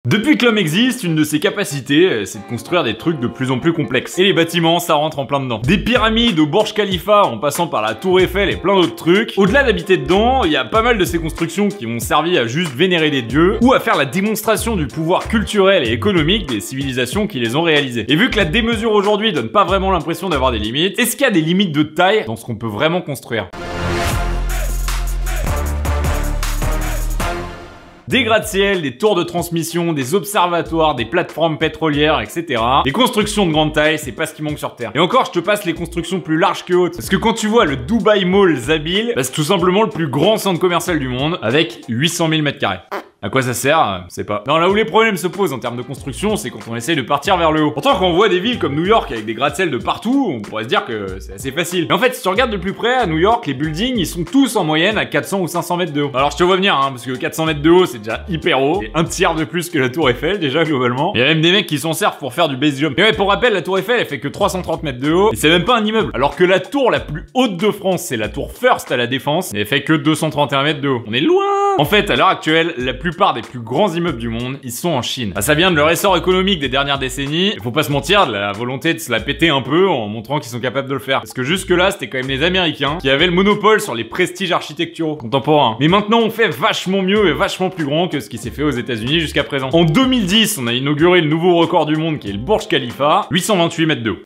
Depuis que l'homme existe, une de ses capacités, c'est de construire des trucs de plus en plus complexes. Et les bâtiments, ça rentre en plein dedans. Des pyramides au Burj Khalifa, en passant par la Tour Eiffel et plein d'autres trucs. Au-delà d'habiter dedans, il y a pas mal de ces constructions qui ont servi à juste vénérer des dieux, ou à faire la démonstration du pouvoir culturel et économique des civilisations qui les ont réalisées. Et vu que la démesure aujourd'hui donne pas vraiment l'impression d'avoir des limites, est-ce qu'il y a des limites de taille dans ce qu'on peut vraiment construire ? Des gratte-ciel, des tours de transmission, des observatoires, des plateformes pétrolières, etc. Les constructions de grande taille, c'est pas ce qui manque sur Terre. Et encore, je te passe les constructions plus larges que hautes. Parce que quand tu vois le Dubai Mall Zabil, c'est tout simplement le plus grand centre commercial du monde, avec 800 000 m². À quoi ça sert? Je sais pas. Non, là où les problèmes se posent en termes de construction, c'est quand on essaye de partir vers le haut. Pourtant, quand on voit des villes comme New York avec des gratte-ciel de partout, on pourrait se dire que c'est assez facile. Mais en fait, si tu regardes de plus près, à New York, les buildings, ils sont tous en moyenne à 400 ou 500 mètres de haut. Alors, je te vois venir, hein, parce que 400 mètres de haut, c'est déjà hyper haut. C'est un tiers de plus que la Tour Eiffel, déjà, globalement. Il y a même des mecs qui s'en servent pour faire du base jump. Et ouais, pour rappel, la Tour Eiffel, elle fait que 330 mètres de haut, et c'est même pas un immeuble. Alors que la tour la plus haute de France, c'est la tour First à la Défense, et elle fait que 231 mètres de haut. On est loin! En fait, à l'heure actuelle, la plupart des plus grands immeubles du monde, ils sont en Chine. Ça vient de leur essor économique des dernières décennies. Il faut pas se mentir, de la volonté de se la péter un peu en montrant qu'ils sont capables de le faire. Parce que jusque là, c'était quand même les Américains qui avaient le monopole sur les prestiges architecturaux contemporains. Mais maintenant, on fait vachement mieux et vachement plus grand que ce qui s'est fait aux États-Unis jusqu'à présent. En 2010, on a inauguré le nouveau record du monde qui est le Burj Khalifa, 828 mètres de haut.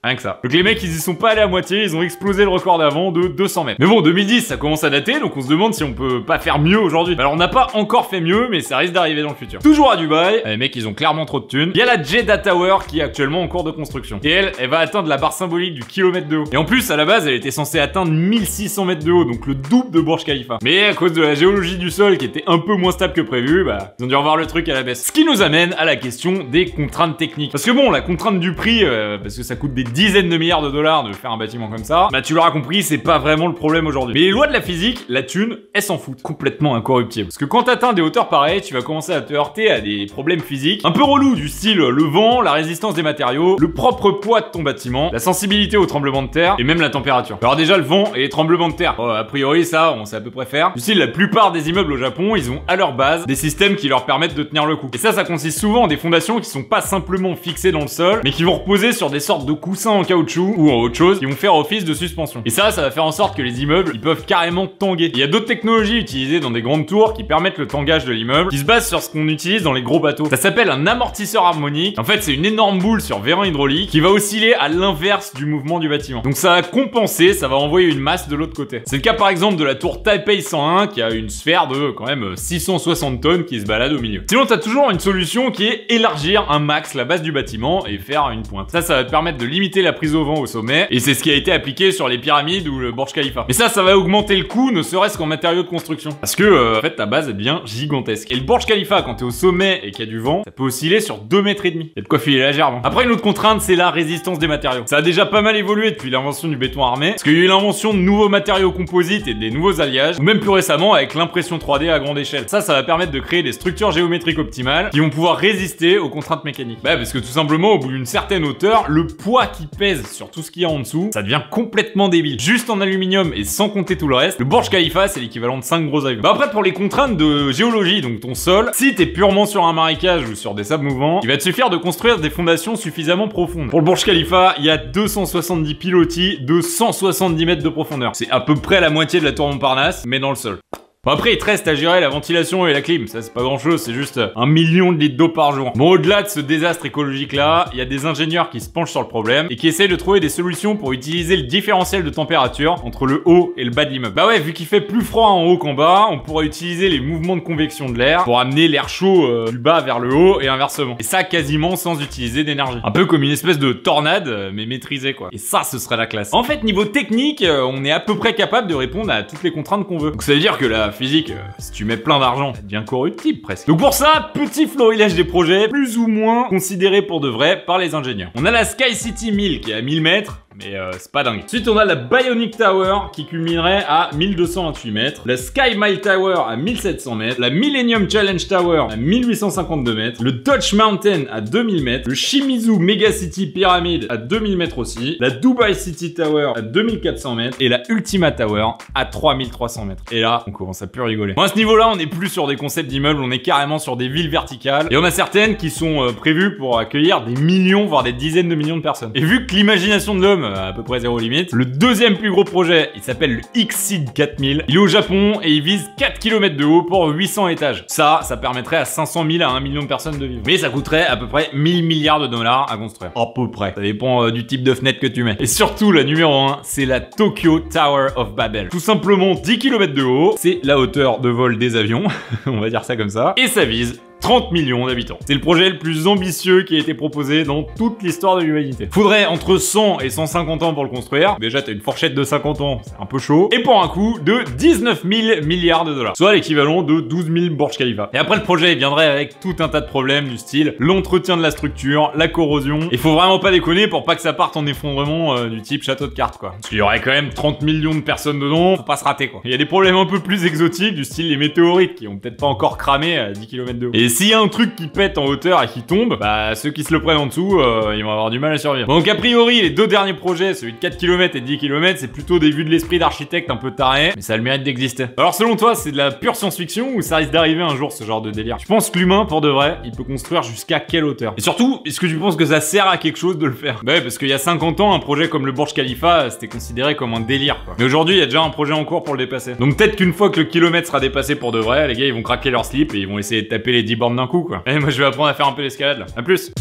Rien que ça. Donc les mecs, ils y sont pas allés à moitié, ils ont explosé le record d'avant de 200 mètres. Mais bon, 2010, ça commence à dater, donc on se demande si on peut pas faire mieux aujourd'hui. Alors on n'a pas encore fait mieux, mais ça risque d'arriver dans le futur. Toujours à Dubaï, les mecs, ils ont clairement trop de thunes. Il y a la Jeddah Tower qui est actuellement en cours de construction. Et elle va atteindre la barre symbolique du kilomètre de haut. Et en plus, à la base, elle était censée atteindre 1600 mètres de haut, donc le double de Burj Khalifa. Mais à cause de la géologie du sol qui était un peu moins stable que prévu, bah, ils ont dû revoir le truc à la baisse. Ce qui nous amène à la question des contraintes techniques. Parce que bon, la contrainte du prix, parce que ça coûte des dizaines de milliards de dollars de faire un bâtiment comme ça, bah tu l'auras compris, c'est pas vraiment le problème aujourd'hui. Mais les lois de la physique, la thune, elles s'en foutent. Complètement incorruptible. Parce que quand t'atteins des hauteurs pareilles, tu vas commencer à te heurter à des problèmes physiques un peu relous du style le vent, la résistance des matériaux, le propre poids de ton bâtiment, la sensibilité aux tremblements de terre et même la température. Alors déjà le vent et les tremblements de terre, a priori ça, on sait à peu près faire. Du style la plupart des immeubles au Japon, ils ont à leur base des systèmes qui leur permettent de tenir le coup. Et ça consiste souvent en des fondations qui sont pas simplement fixées dans le sol, mais qui vont reposer sur des sortes de coussins en caoutchouc ou en autre chose qui vont faire office de suspension. Et ça va faire en sorte que les immeubles, ils peuvent carrément tanguer. Il y a d'autres technologies utilisées dans des grandes tours qui permettent le tangage de l'immeuble, qui se basent sur ce qu'on utilise dans les gros bateaux. Ça s'appelle un amortisseur harmonique. En fait, c'est une énorme boule sur vérin hydraulique qui va osciller à l'inverse du mouvement du bâtiment. Donc ça va compenser, ça va envoyer une masse de l'autre côté. C'est le cas par exemple de la tour Taipei 101 qui a une sphère de quand même 660 tonnes qui se balade au milieu. Sinon, t'as toujours une solution qui est élargir un max la base du bâtiment et faire une pointe. Ça va te permettre de limiter la prise au vent au sommet, et c'est ce qui a été appliqué sur les pyramides ou le Burj Khalifa. Mais ça va augmenter le coût, ne serait-ce qu'en matériaux de construction. Parce que, en fait, ta base, elle devient gigantesque. Et le Burj Khalifa, quand t'es au sommet et qu'il y a du vent, ça peut osciller sur 2,5 mètres. Il y a de quoi filer la gerbe. Hein. Après, une autre contrainte, c'est la résistance des matériaux. Ça a déjà pas mal évolué depuis l'invention du béton armé, parce qu'il y a eu l'invention de nouveaux matériaux composites et des nouveaux alliages, ou même plus récemment avec l'impression 3D à grande échelle. Ça va permettre de créer des structures géométriques optimales qui vont pouvoir résister aux contraintes mécaniques. Bah, parce que tout simplement, au bout d'une certaine hauteur, le poids qui pèse sur tout ce qu'il y a en dessous, ça devient complètement débile. Juste en aluminium et sans compter tout le reste, le Burj Khalifa, c'est l'équivalent de 5 gros avions. Bah après, pour les contraintes de géologie, donc ton sol, si t'es purement sur un marécage ou sur des sables mouvants, il va te suffire de construire des fondations suffisamment profondes. Pour le Burj Khalifa, il y a 270 pilotis de 170 mètres de profondeur. C'est à peu près la moitié de la tour Montparnasse, mais dans le sol. Bon après, il te reste à gérer la ventilation et la clim, ça c'est pas grand chose, c'est juste 1 million de litres d'eau par jour. Bon, au-delà de ce désastre écologique là, il y a des ingénieurs qui se penchent sur le problème et qui essayent de trouver des solutions pour utiliser le différentiel de température entre le haut et le bas de l'immeuble. Bah ouais, vu qu'il fait plus froid en haut qu'en bas, on pourra utiliser les mouvements de convection de l'air pour amener l'air chaud du bas vers le haut et inversement. Et ça quasiment sans utiliser d'énergie. Un peu comme une espèce de tornade, mais maîtrisée quoi. Et ça, ce serait la classe. En fait, niveau technique, on est à peu près capable de répondre à toutes les contraintes qu'on veut. Donc ça veut dire que la physique, si tu mets plein d'argent, ça devient corruptible presque. Donc pour ça, petit florilège des projets, plus ou moins considérés pour de vrai par les ingénieurs. On a la Sky City 1000 qui est à 1000 mètres, mais c'est pas dingue. Ensuite, on a la Bionic Tower qui culminerait à 1228 mètres, la Sky Mile Tower à 1700 mètres, la Millennium Challenge Tower à 1852 mètres, le Touch Mountain à 2000 mètres, le Shimizu Mega City Pyramid à 2000 mètres aussi, la Dubai City Tower à 2400 mètres et la Ultima Tower à 3300 mètres. Et là, on commence à plus rigoler. Bon, à ce niveau-là, on n'est plus sur des concepts d'immeubles, on est carrément sur des villes verticales. Et on a certaines qui sont prévues pour accueillir des millions, voire des dizaines de millions de personnes. Et vu que l'imagination de l'homme a à peu près zéro limite, le deuxième plus gros projet, il s'appelle le Exceed 4000. Il est au Japon et il vise 4 km de haut pour 800 étages. Ça permettrait à 500 000 à 1 million de personnes de vivre. Mais ça coûterait à peu près 1000 milliards de dollars à construire. À peu près. Ça dépend du type de fenêtre que tu mets. Et surtout, la numéro 1, c'est la Tokyo Tower of Babel. Tout simplement 10 km de haut, c'est la hauteur de vol des avions, on va dire ça comme ça, et ça vise 30 millions d'habitants. C'est le projet le plus ambitieux qui a été proposé dans toute l'histoire de l'humanité. Faudrait entre 100 et 150 ans pour le construire. Déjà, t'as une fourchette de 50 ans, c'est un peu chaud. Et pour un coût de 19 000 milliards de dollars. Soit l'équivalent de 12 000 Burj Khalifa. Et après, le projet il viendrait avec tout un tas de problèmes du style l'entretien de la structure, la corrosion. Il faut vraiment pas déconner pour pas que ça parte en effondrement du type château de cartes, quoi. Parce qu'il y aurait quand même 30 millions de personnes dedans, faut pas se rater, quoi. Il y a des problèmes un peu plus exotiques du style les météorites qui ont peut-être pas encore cramé à 10 km de haut. Et s'il y a un truc qui pète en hauteur et qui tombe, bah ceux qui se le prennent en dessous, ils vont avoir du mal à survivre. Bon, donc a priori, les deux derniers projets, celui de 4 km et 10 km, c'est plutôt des vues de l'esprit d'architecte un peu taré, mais ça a le mérite d'exister. Alors selon toi, c'est de la pure science-fiction ou ça risque d'arriver un jour ce genre de délire? Je pense que l'humain, pour de vrai, il peut construire jusqu'à quelle hauteur? Et surtout, est-ce que tu penses que ça sert à quelque chose de le faire? Bah ouais, parce qu'il y a 50 ans, un projet comme le Burj Khalifa, c'était considéré comme un délire, quoi. Mais aujourd'hui, il y a déjà un projet en cours pour le dépasser. Donc peut-être qu'une fois que le kilomètre sera dépassé pour de vrai, les gars, ils vont craquer leur slip et ils vont essayer de taper les 10 bornes d'un coup, quoi. Et moi, je vais apprendre à faire un peu l'escalade, là. A plus!